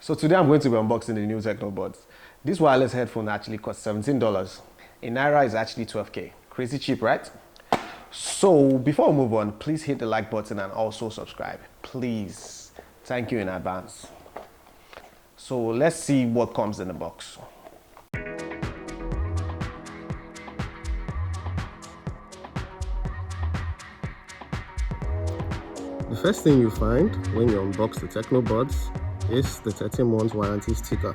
So today I'm going to be unboxing the new Tecno Buds. This wireless headphone actually costs $17. In Naira is actually 12k. Crazy cheap, right? So before we move on, please hit the like button and also subscribe. Please. Thank you in advance. So let's see what comes in the box. The first thing you find when you unbox the Tecno Buds is the 13 months warranty sticker.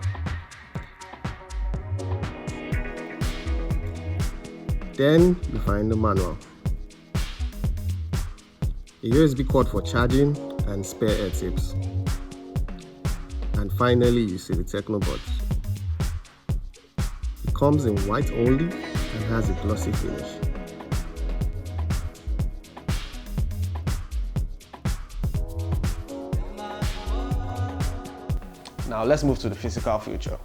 Then you find the manual, a USB cord for charging and spare air tips. And finally you see the Tecno Buds. It comes in white only and has a glossy finish. Now let's move to the physical feature.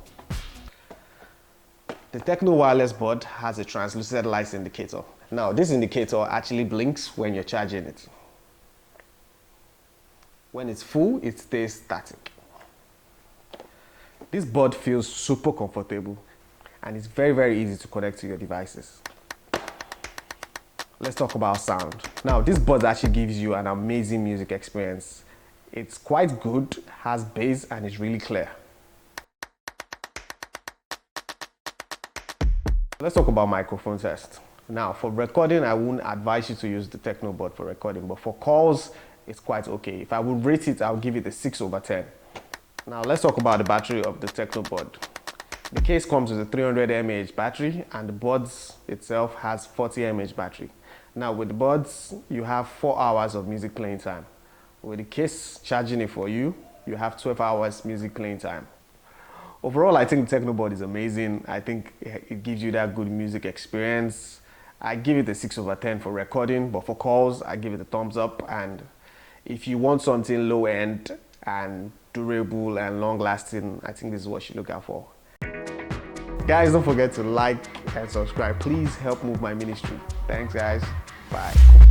The Tecno wireless bud has a translucent light indicator. Now this indicator actually blinks when you're charging it. When it's full, it stays static. This bud feels super comfortable and it's very easy to connect to your devices. Let's talk about sound. Now this bud actually gives you an amazing music experience. It's quite good, has bass, and is really clear. Let's talk about microphone test. Now for recording, I wouldn't advise you to use the Tecno Bud for recording, but for calls, it's quite okay. If I would rate it, I'll give it a 6/10. Now let's talk about the battery of the Tecno Bud. The case comes with a 300 mAh battery and the Buds itself has 40 mAh battery. Now with the Buds, you have 4 hours of music playing time. With the case charging it for you, you have 12 hours music playing time. Overall, I think the Tecno Bud is amazing. I think it gives you that good music experience. I give it a 6/10 for recording, but for calls, I give it a thumbs up. And if you want something low end and durable and long lasting, I think this is what you look out for. Guys, don't forget to like and subscribe. Please help move my ministry. Thanks guys. Bye.